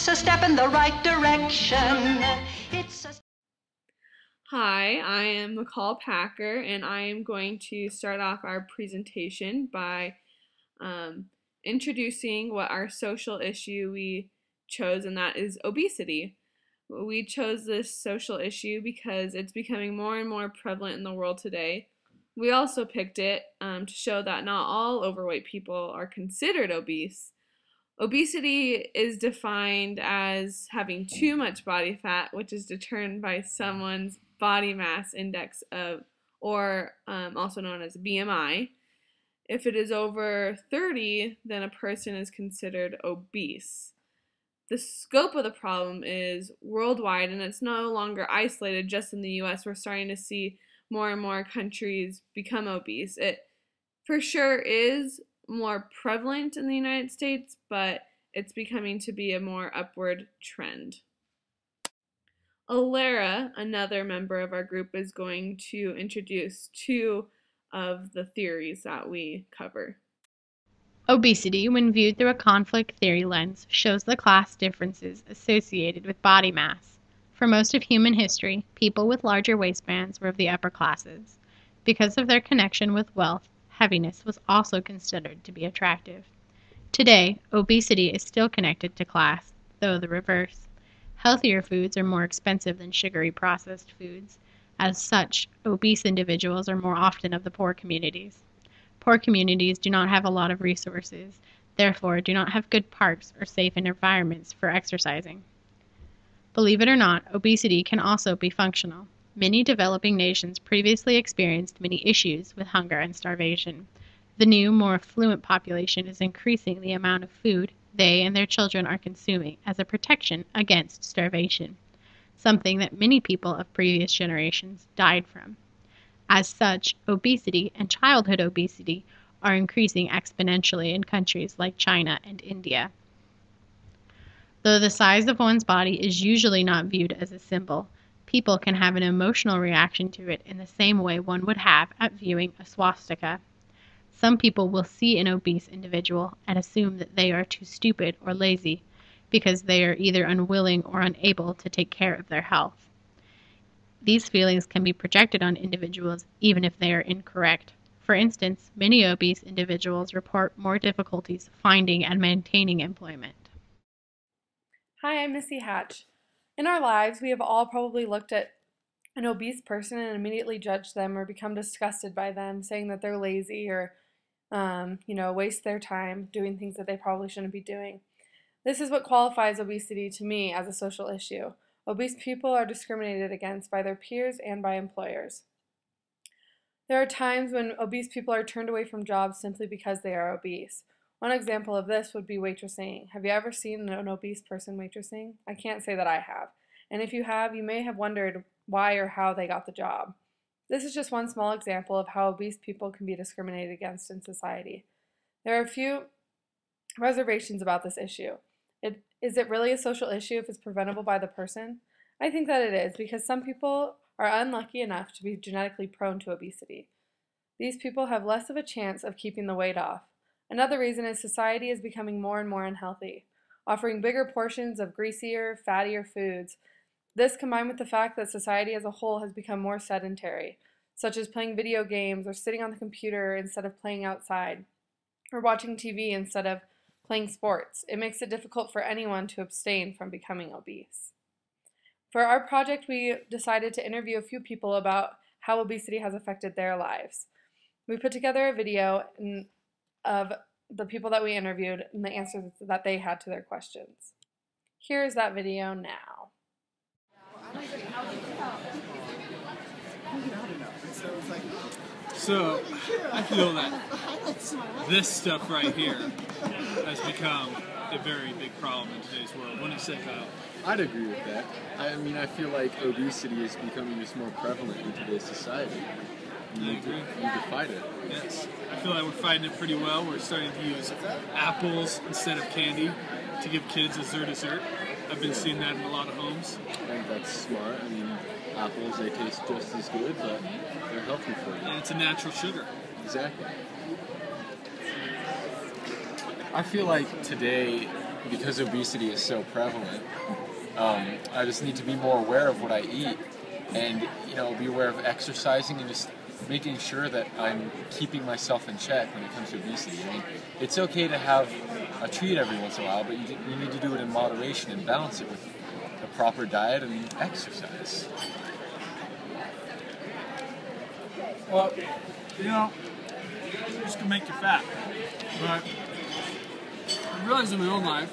a step in the right direction. Hi, I am McCall Packer, and I am going to start off our presentation by introducing what our social issue we chose, and that is obesity. We chose this social issue because it's becoming more and more prevalent in the world today. We also picked it to show that not all overweight people are considered obese. Obesity is defined as having too much body fat, which is determined by someone's body mass index or also known as BMI. If it is over 30, then a person is considered obese. The scope of the problem is worldwide, and it's no longer isolated just in the US. We're starting to see more and more countries become obese. It for sure is more prevalent in the United States, but it's becoming to be a more upward trend. Alara, another member of our group, is going to introduce two of the theories that we cover. Obesity, when viewed through a conflict theory lens, shows the class differences associated with body mass. For most of human history, people with larger waistbands were of the upper classes. Because of their connection with wealth, heaviness was also considered to be attractive. Today, obesity is still connected to class, though the reverse. Healthier foods are more expensive than sugary processed foods. As such, obese individuals are more often of the poor communities. Poor communities do not have a lot of resources, therefore do not have good parks or safe environments for exercising. Believe it or not, obesity can also be functional. Many developing nations previously experienced many issues with hunger and starvation. The new, more affluent population is increasing the amount of food they and their children are consuming as a protection against starvation, something that many people of previous generations died from. As such, obesity and childhood obesity are increasing exponentially in countries like China and India. Though the size of one's body is usually not viewed as a symbol, people can have an emotional reaction to it in the same way one would have at viewing a swastika. Some people will see an obese individual and assume that they are too stupid or lazy because they are either unwilling or unable to take care of their health. These feelings can be projected on individuals even if they are incorrect. For instance, many obese individuals report more difficulties finding and maintaining employment. Hi, I'm Missy Hatch. In our lives, we have all probably looked at an obese person and immediately judged them or become disgusted by them, saying that they're lazy or waste their time doing things that they probably shouldn't be doing. This is what qualifies obesity to me as a social issue. Obese people are discriminated against by their peers and by employers. There are times when obese people are turned away from jobs simply because they are obese. One example of this would be waitressing. Have you ever seen an obese person waitressing? I can't say that I have. And if you have, you may have wondered why or how they got the job. This is just one small example of how obese people can be discriminated against in society. There are a few reservations about this issue. Is it really a social issue if it's preventable by the person? I think that it is because some people are unlucky enough to be genetically prone to obesity. These people have less of a chance of keeping the weight off. Another reason is society is becoming more and more unhealthy, offering bigger portions of greasier, fattier foods. This combined with the fact that society as a whole has become more sedentary, such as playing video games or sitting on the computer instead of playing outside, or watching TV instead of playing sports. It makes it difficult for anyone to abstain from becoming obese. For our project, we decided to interview a few people about how obesity has affected their lives. We put together a video of the people that we interviewed and the answers that they had to their questions. Here's that video now. So, I feel that this stuff right here has become a very big problem in today's world. What do you say, Kyle? I'd agree with that. I mean, I feel like obesity is becoming just more prevalent in today's society. I agree. We need to fight it. Yes. I feel like we're fighting it pretty well. We're starting to use apples instead of candy to give kids as their dessert. I've been seeing that in a lot of homes. I think that's smart. I mean, apples, they taste just as good, but they're healthy for you. And it's a natural sugar. Exactly. I feel like today because obesity is so prevalent, I just need to be more aware of what I eat, and be aware of exercising and just making sure that I'm keeping myself in check when it comes to obesity. I mean, it's okay to have a treat every once in a while, but you need to do it in moderation and balance it with a proper diet and exercise. Well, this can make you fat. But I realized in my own life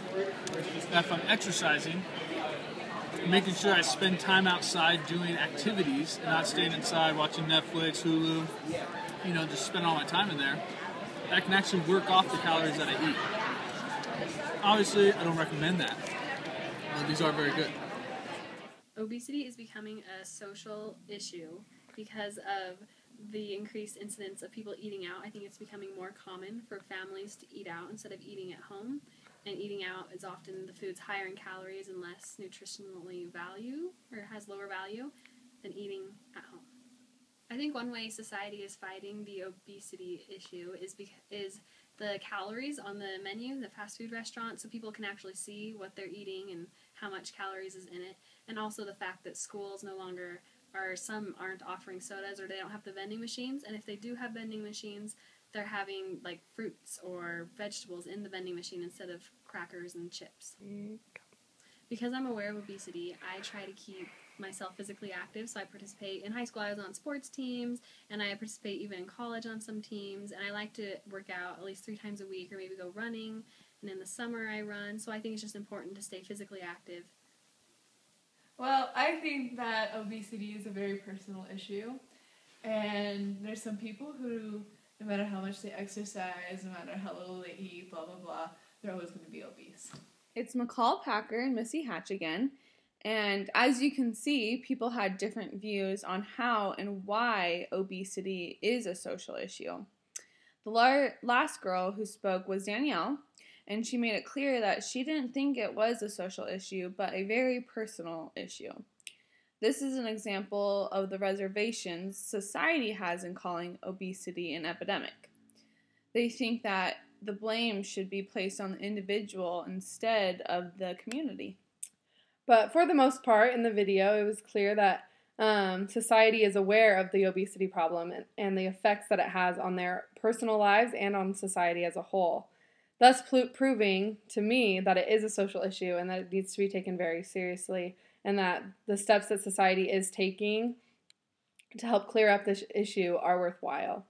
that if I'm exercising, making sure I spend time outside doing activities and not staying inside watching Netflix, Hulu, just spend all my time in there, that can actually work off the calories that I eat. Obviously, I don't recommend that, but these are very good. Obesity is becoming a social issue because of the increased incidence of people eating out. I think it's becoming more common for families to eat out instead of eating at home. And eating out is often the food's higher in calories and less nutritionally value, or has lower value, than eating at home. I think one way society is fighting the obesity issue is the calories on the menu, the fast food restaurants, so people can actually see what they're eating and how much calories is in it. And also the fact that schools no longer some aren't offering sodas, or they don't have the vending machines, and if they do have vending machines, they're having like fruits or vegetables in the vending machine instead of crackers and chips. Because I'm aware of obesity, I try to keep myself physically active, so I participate. In high school I was on sports teams, and I participate even in college on some teams, and I like to work out at least 3 times a week, or maybe go running, and in the summer I run, so I think it's just important to stay physically active. Well, I think that obesity is a very personal issue, and there's some people who, no matter how much they exercise, no matter how little they eat, blah, blah, blah, they're always going to be obese. It's McCall Packer and Missy Hatch again, and as you can see, people had different views on how and why obesity is a social issue. The last girl who spoke was Danielle, and she made it clear that she didn't think it was a social issue, but a very personal issue. This is an example of the reservations society has in calling obesity an epidemic. They think that the blame should be placed on the individual instead of the community. But for the most part in the video, it was clear that society is aware of the obesity problem and the effects that it has on their personal lives and on society as a whole, thus proving to me that it is a social issue and that it needs to be taken very seriously, and that the steps that society is taking to help clear up this issue are worthwhile.